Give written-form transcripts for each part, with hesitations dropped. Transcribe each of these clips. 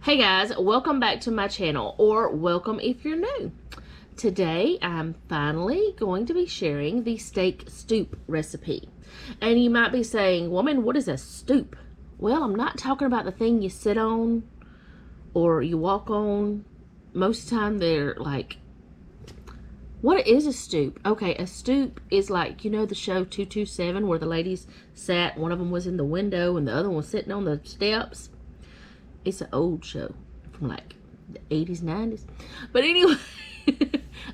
Hey guys, welcome back to my channel, or welcome if you're new. Today I'm finally going to be sharing the steak stewp recipe. And you might be saying, woman, what is a stewp? Well, I'm not talking about the thing you sit on or you walk on. Most of the time they're like, what is a stewp? Okay, a stewp is like, you know the show 227 where the ladies sat, one of them was in the window and the other one was sitting on the steps? It's an old show from like the 80s, 90s. But anyway,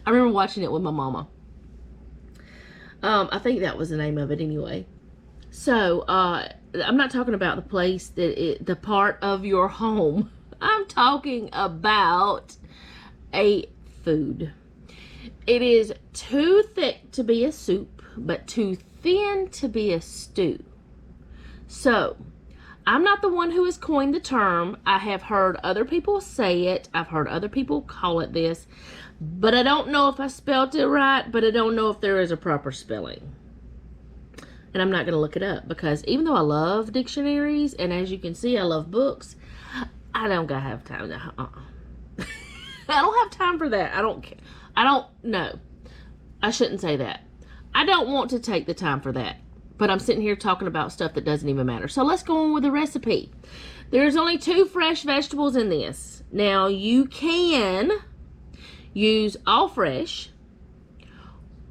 I remember watching it with my mama. I think that was the name of it anyway. So, I'm not talking about the place the part of your home. I'm talking about a food. It is too thick to be a soup, but too thin to be a stew. So, I'm not the one who has coined the term. I have heard other people say it. I've heard other people call it this. But I don't know if I spelled it right, but I don't know if there is a proper spelling. And I'm not going to look it up because even though I love dictionaries, and as you can see, I love books, I don't have time to, I don't have time for that. I don't care. I don't know. I shouldn't say that. I don't want to take the time for that. But I'm sitting here talking about stuff that doesn't even matter. So let's go on with the recipe. There's only 2 fresh vegetables in this. Now you can use all fresh,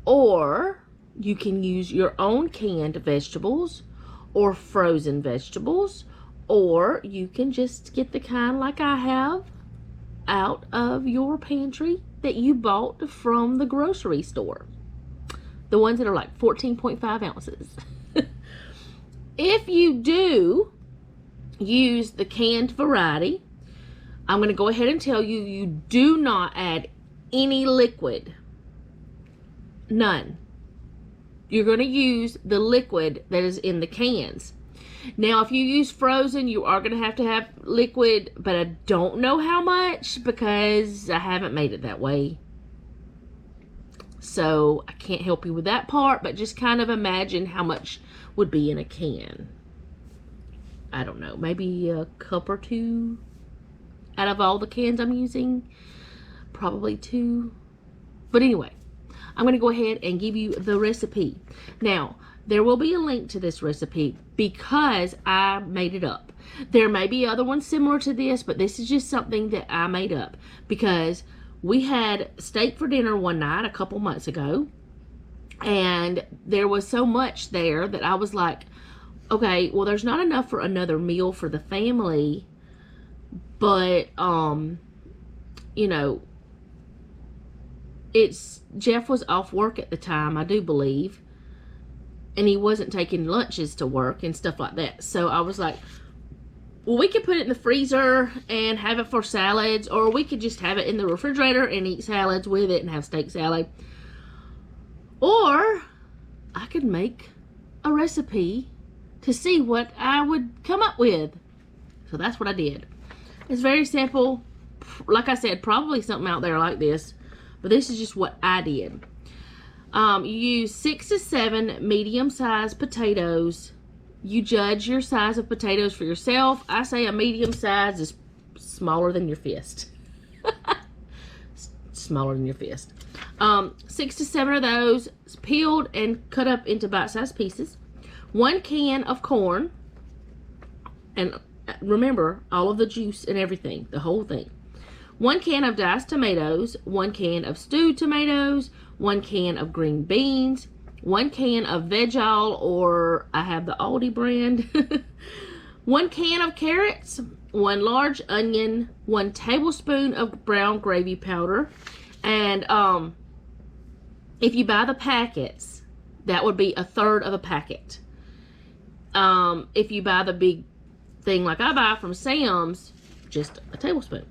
or you can use your own canned vegetables or frozen vegetables, or you can just get the kind like I have out of your pantry that you bought from the grocery store. The ones that are like 14.5 ounces. If you do use the canned variety, I'm going to go ahead and tell you, you do not add any liquid. None. You're going to use the liquid that is in the cans. Now, if you use frozen, you are going to have liquid, but I don't know how much because I haven't made it that way. So I can't help you with that part, but just kind of imagine how much would be in a can. I don't know, maybe a cup or 2 out of all the cans I'm using. Probably 2. But anyway, I'm going to go ahead and give you the recipe. Now, there will be a link to this recipe because I made it up. There may be other ones similar to this, but this is just something that I made up because we had steak for dinner one night a couple months ago, and there was so much there that I was like, okay, well, there's not enough for another meal for the family, but, you know, Jeff was off work at the time, I do believe, and he wasn't taking lunches to work and stuff like that. So I was like, well, we could put it in the freezer and have it for salads, or we could just have it in the refrigerator and eat salads with it and have steak salad. Or I could make a recipe to see what I would come up with. So that's what I did. It's very simple. Like I said, probably something out there like this, but this is just what I did. You use 6 to 7 medium-sized potatoes. You judge your size of potatoes for yourself. I say a medium size is smaller than your fist. Smaller than your fist. 6 to 7 of those peeled and cut up into bite-sized pieces. 1 can of corn. And remember, all of the juice and everything, the whole thing. 1 can of diced tomatoes. 1 can of stewed tomatoes. 1 can of green beans. 1 can of veg oil, or I have the Aldi brand. 1 can of carrots, 1 large onion, 1 tablespoon of brown gravy powder. And if you buy the packets, that would be 1/3 of a packet. If you buy the big thing like I buy from Sam's, just a tablespoon.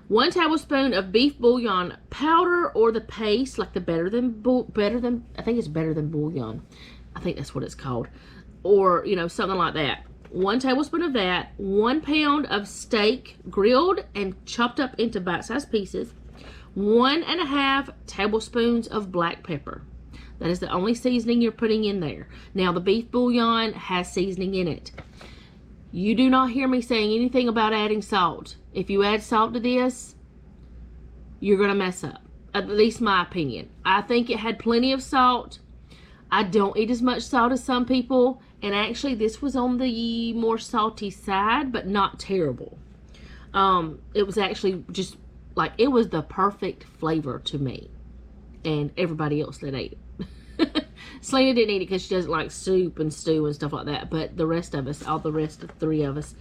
1 tablespoon of beef bouillon powder, or the paste, like the better than, I think it's better than bouillon. I think that's what it's called. Or, you know, something like that. 1 tablespoon of that. 1 pound of steak, grilled and chopped up into bite-sized pieces. 1.5 tablespoons of black pepper. That is the only seasoning you're putting in there. Now, the beef bouillon has seasoning in it. You do not hear me saying anything about adding salt. If you add salt to this, you're going to mess up. At least my opinion. I think it had plenty of salt. I don't eat as much salt as some people. And actually, this was on the more salty side, but not terrible. It was actually just like, it was the perfect flavor to me. And everybody else that ate it. Selena didn't eat it because she doesn't like soup and stew and stuff like that. But the rest of us, all the rest of the 3 of us,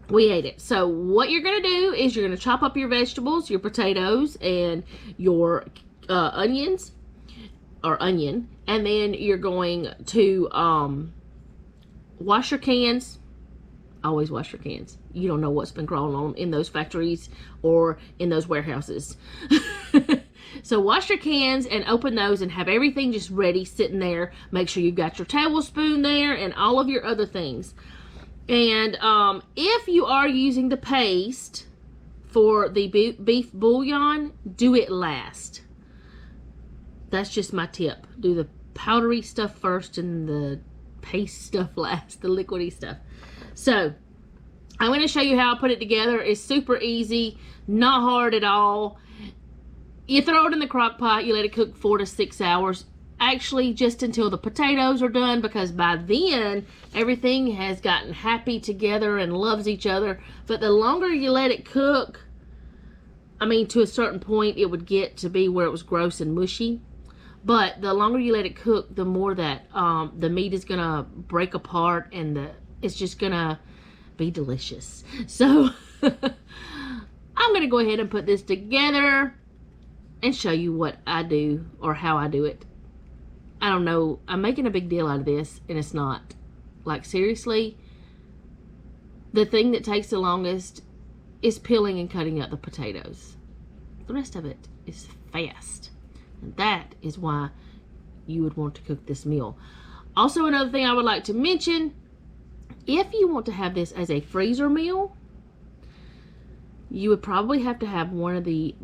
we ate it. So what you're going to do is you're going to chop up your vegetables, your potatoes, and your onions, or onion. And then you're going to wash your cans. Always wash your cans. You don't know what's been crawling on in those factories or in those warehouses. So wash your cans and open those and have everything just ready, sitting there. Make sure you've got your tablespoon there and all of your other things. And if you are using the paste for the beef bouillon, do it last. That's just my tip. Do the powdery stuff first and the paste stuff last, the liquidy stuff. So I'm going to show you how I put it together. It's super easy, not hard at all. You throw it in the crock pot, you let it cook 4 to 6 hours. Actually, just until the potatoes are done, because by then everything has gotten happy together and loves each other. But the longer you let it cook, I mean, to a certain point it would get to be where it was gross and mushy. But the longer you let it cook, the more that the meat is gonna break apart, and it's just gonna be delicious. So I'm gonna go ahead and put this together and show you what I do, or how I do it. I don't know, I'm making a big deal out of this, and it's not. Like, seriously, the thing that takes the longest is peeling and cutting up the potatoes. The rest of it is fast. And that is why you would want to cook this meal. Also, another thing I would like to mention, if you want to have this as a freezer meal, you would probably have to have one of the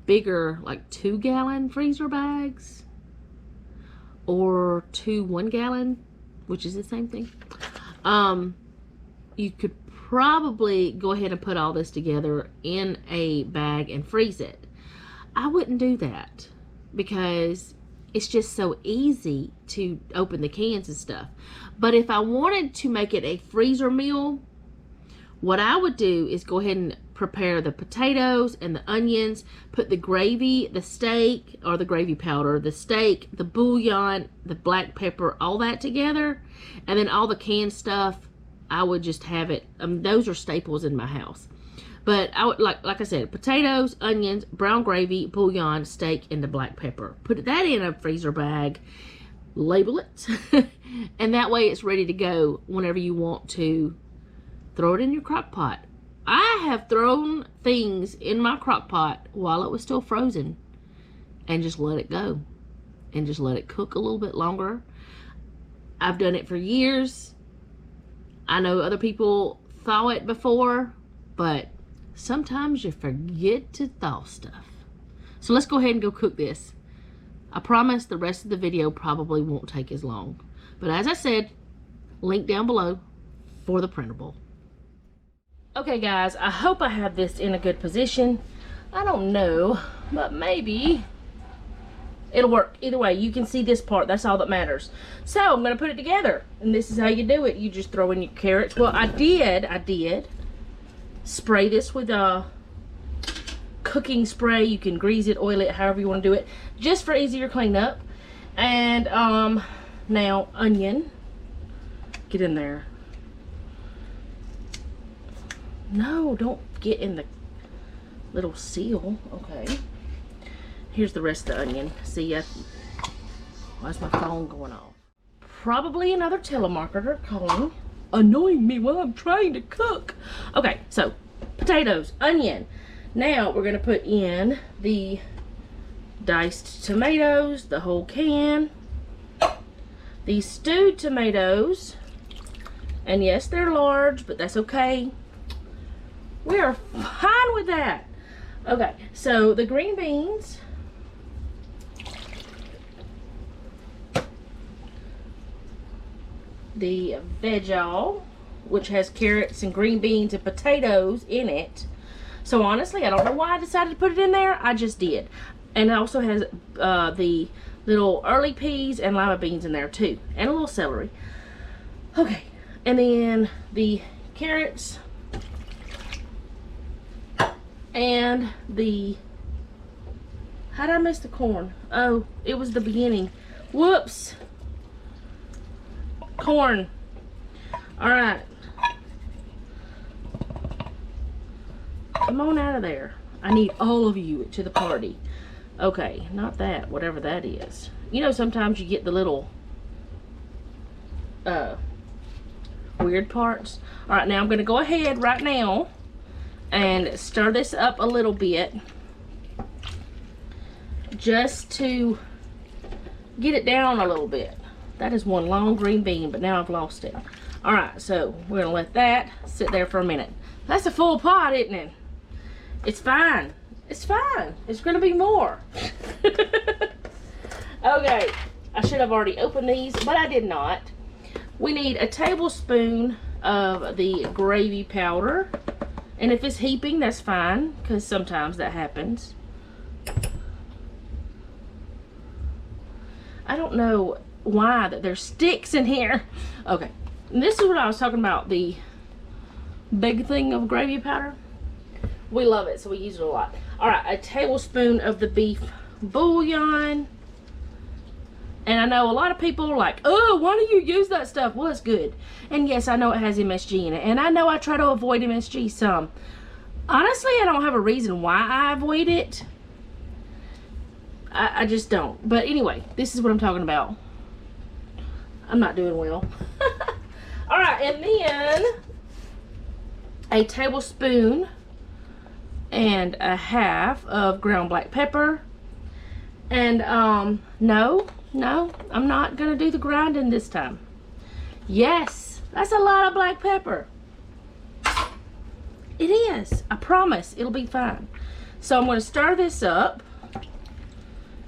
bigger, like 2-gallon freezer bags, or 2 1-gallon, which is the same thing. You could probably go ahead and put all this together in a bag and freeze it. I wouldn't do that because it's just so easy to open the cans and stuff. But if I wanted to make it a freezer meal, what I would do is go ahead and prepare the potatoes and the onions, put the gravy, the steak, or the gravy powder, the steak, the bouillon, the black pepper, all that together. And then all the canned stuff, I would just have it. Those are staples in my house. But I would, like I said, potatoes, onions, brown gravy, bouillon, steak, and the black pepper. Put that in a freezer bag, label it, and that way it's ready to go whenever you want to throw it in your crock pot. I have thrown things in my crock pot while it was still frozen and just let it go and just let it cook a little bit longer. I've done it for years. I know other people thaw it before, but sometimes you forget to thaw stuff. So let's go ahead and go cook this. I promise the rest of the video probably won't take as long. But as I said, link down below for the printable. Okay guys, I hope I have this in a good position. I don't know, but maybe it'll work. Either way, you can see this part. That's all that matters. So I'm going to put it together. And this is how you do it. You just throw in your carrots. Well, I did spray this with a cooking spray. You can grease it, oil it, however you want to do it, just for easier cleanup. And now onion, get in there. No, don't get in the little seal. Okay, here's the rest of the onion. See, why's my phone going off? Probably another telemarketer calling, annoying me while I'm trying to cook. Okay, so potatoes, onion. Now we're gonna put in the diced tomatoes, the whole can, these stewed tomatoes, and yes, they're large, but that's okay. We are fine with that. Okay, so the green beans, the veg all, which has carrots and green beans and potatoes in it. So honestly, I don't know why I decided to put it in there. I just did. And it also has the little early peas and lima beans in there too, and a little celery. Okay, and then the carrots and the, how did I miss the corn? Oh, it was the beginning. Whoops. Corn. All right. Come on out of there. I need all of you to the party. Okay, not that, whatever that is. You know, sometimes you get the little weird parts. All right, now I'm going to go ahead right now and stir this up a little bit just to get it down a little bit. That is one long green bean, but now I've lost it. All right, so we're going to let that sit there for a minute. That's a full pot, isn't it? It's fine. It's fine. It's going to be more. Okay, I should have already opened these, but I did not. We need a tablespoon of the gravy powder. And if it's heaping, that's fine, because sometimes that happens. I don't know why that there's sticks in here. Okay, and this is what I was talking about, the big thing of gravy powder. We love it, so we use it a lot. All right, a tablespoon of the beef bouillon. And I know a lot of people are like, oh, why do you use that stuff? Well, it's good. And yes, I know it has MSG in it. And I know I try to avoid MSG some. Honestly, I don't have a reason why I avoid it. I just don't. But anyway, this is what I'm talking about. I'm not doing well. All right, and then a tablespoon and a half of ground black pepper. And no, I'm not gonna do the grinding this time. Yes, that's a lot of black pepper. It is. I promise it'll be fine. So I'm gonna stir this up.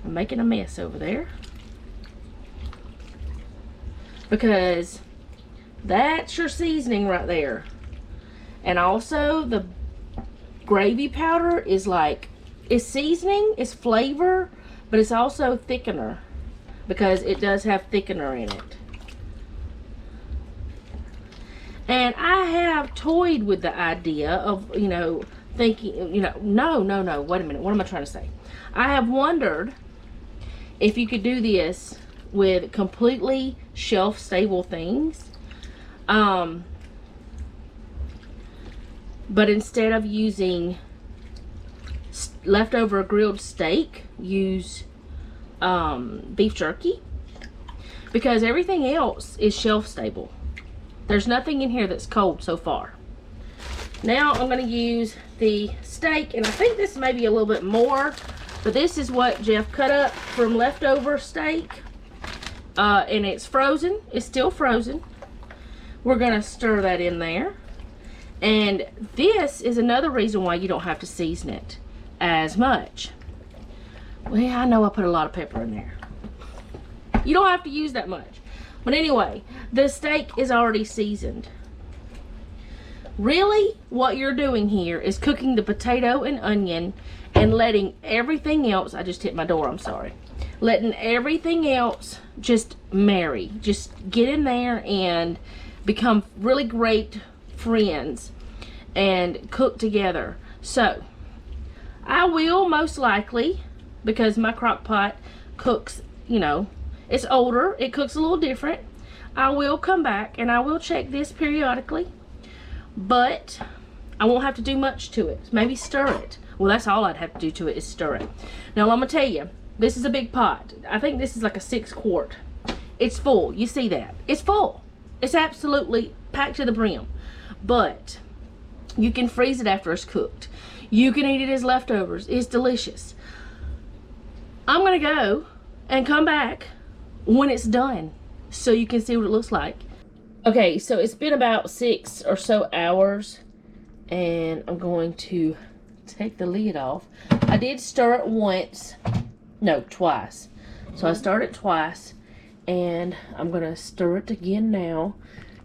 I'm making a mess over there because that's your seasoning right there. And also the gravy powder is like, it's seasoning, it's flavor, but it's also thickener because it does have thickener in it. And I have toyed with the idea of, you know, thinking, you know, no, wait a minute, what am I trying to say? I have wondered if you could do this with completely shelf-stable things. But instead of using leftover grilled steak, use beef jerky. Because everything else is shelf-stable. There's nothing in here that's cold so far. Now I'm going to use the steak, and I think this may be a little bit more, but this is what Jeff cut up from leftover steak. And it's frozen. It's still frozen. We're going to stir that in there. And this is another reason why you don't have to season it as much. Well, yeah, I know I put a lot of pepper in there. You don't have to use that much. But anyway, the steak is already seasoned. Really, what you're doing here is cooking the potato and onion and letting everything else, I just hit my door, I'm sorry. Letting everything else just marry. Just get in there and become really great friends and cook together. So I will most likely, because my crock pot cooks, you know, it's older, it cooks a little different. I will come back and I will check this periodically, but I won't have to do much to it. Maybe stir it. Well, that's all I'd have to do to it is stir it. Now I'm gonna tell you, this is a big pot. I think this is like a 6 quart. It's full. You see that? It's full. It's absolutely packed to the brim. But you can freeze it after it's cooked. You can eat it as leftovers. It's delicious. I'm gonna go and come back when it's done so you can see what it looks like. Okay, so it's been about 6 or so hours, and I'm going to take the lid off. I did stir it once, no, twice. So I stirred it twice, and I'm gonna stir it again now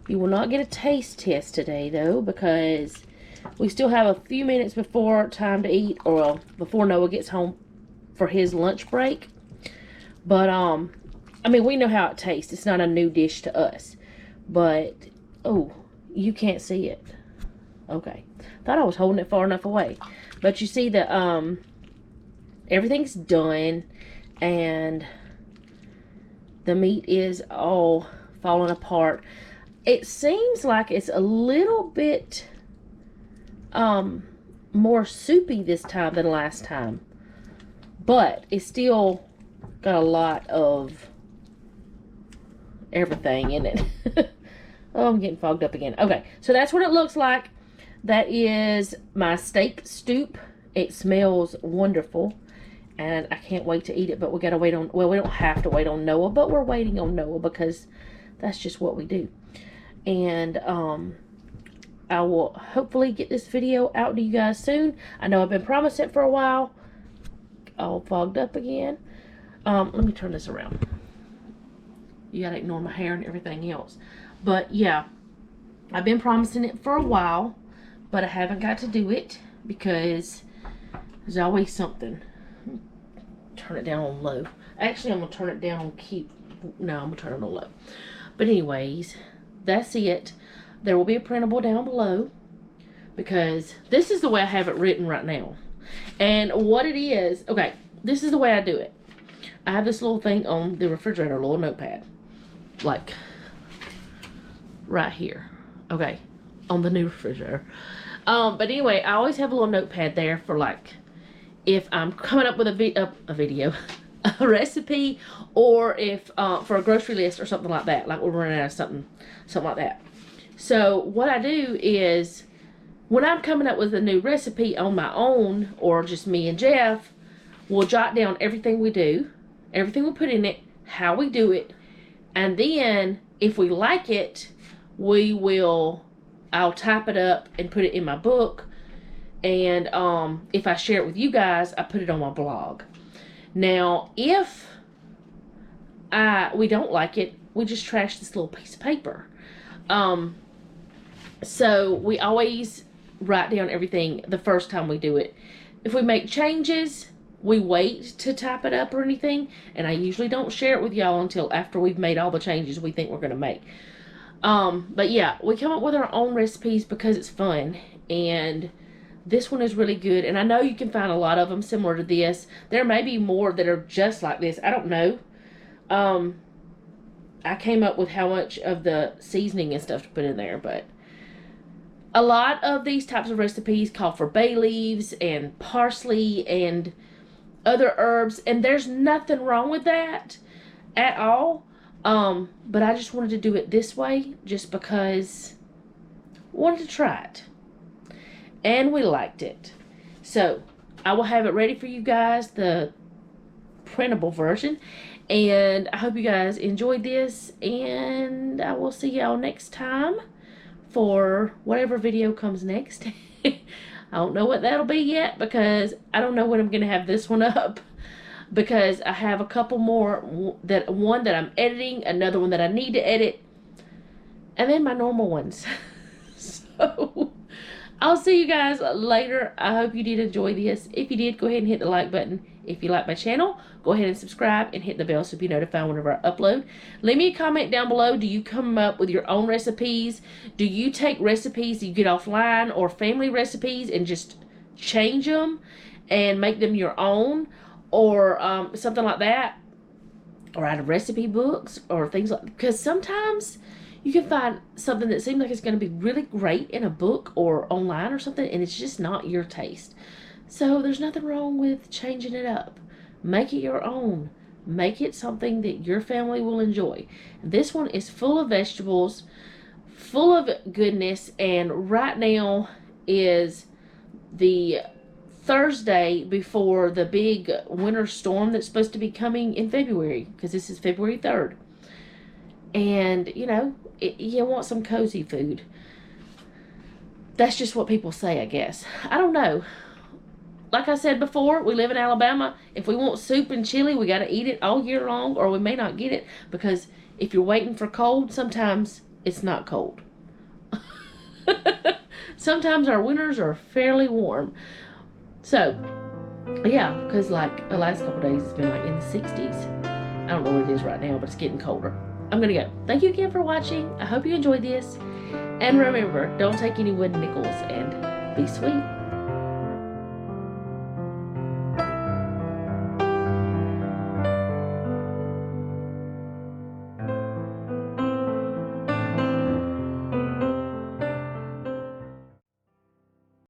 You will not get a taste test today, though, because we still have a few minutes before time to eat, or before Noah gets home for his lunch break. But, I mean, we know how it tastes. It's not a new dish to us. But, oh, you can't see it. Okay. Thought I was holding it far enough away. But you see that, everything's done, and the meat is all falling apart. It seems like it's a little bit more soupy this time than last time, but it's still got a lot of everything in it. Oh, I'm getting fogged up again. Okay, so that's what it looks like. That is my steak Stewp. It smells wonderful, and I can't wait to eat it. But we gotta wait on, well, we don't have to wait on Noah, but we're waiting on Noah because that's just what we do. And I will hopefully get this video out to you guys soon. I know I've been promising it for a while. All fogged up again. Let me turn this around. You gotta ignore my hair and everything else. But yeah, I've been promising it for a while, but I haven't got to do it because there's always something. Turn it down on low. Actually, I'm gonna turn it down on no, I'm gonna turn it on low. But anyways, that's it. There will be a printable down below because this is the way I have it written right now. And what it is, okay, this is the way I do it. I have this little thing on the refrigerator, a little notepad, like right here, okay, on the new refrigerator. But anyway, I always have a little notepad there for, like, if I'm coming up with a video, a recipe, or if for a grocery list or something like that, like we're running out of something like that. So what I do is, when I'm coming up with a new recipe on my own, or just me and Jeff, we'll jot down everything we do, everything we put in it, how we do it, and then if we like it, I'll type it up and put it in my book, and if I share it with you guys, I put it on my blog. Now, if we don't like it, we just trash this little piece of paper. So we always write down everything the first time we do it. If we make changes, we wait to type it up or anything, and I usually don't share it with y'all until after we've made all the changes we think we're going to make. But yeah, we come up with our own recipes because it's fun, and this one is really good, and I know you can find a lot of them similar to this. There may be more that are just like this. I don't know. I came up with how much of the seasoning and stuff to put in there, but a lot of these types of recipes call for bay leaves and parsley and other herbs, and there's nothing wrong with that at all. But I just wanted to do it this way just because I wanted to try it, and we liked it. So I will have it ready for you guys, the printable version, and I hope you guys enjoyed this, and I will see y'all next time for whatever video comes next. I don't know what that'll be yet because I don't know when I'm gonna have this one up, because I have a couple more, one that I'm editing, another one that I need to edit, and then my normal ones. So I'll see you guys later. I hope you did enjoy this. If you did, go ahead and hit the like button. If you like my channel, go ahead and subscribe and hit the bell so you'll be notified whenever I upload. Leave me a comment down below. Do you come up with your own recipes? Do you take recipes that you get offline or family recipes and just change them and make them your own, or something like that, or out of recipe books or things like that? Because sometimes you can find something that seems like it's going to be really great in a book or online or something, and it's just not your taste. So there's nothing wrong with changing it up. Make it your own. Make it something that your family will enjoy. This one is full of vegetables, full of goodness, and right now is the Thursday before the big winter storm that's supposed to be coming in February, because this is February 3rd. And, you know, you want some cozy food. That's just what people say, I guess. I don't know. Like I said before, we live in Alabama. If we want soup and chili, we got to eat it all year long, or we may not get it, because if you're waiting for cold, sometimes it's not cold. Sometimes our winters are fairly warm. So, yeah, because like the last couple days it's been like in the 60s. I don't know what it is right now, but it's getting colder. I'm gonna go. Thank you again for watching. I hope you enjoyed this. And remember, don't take any wooden nickels, and be sweet.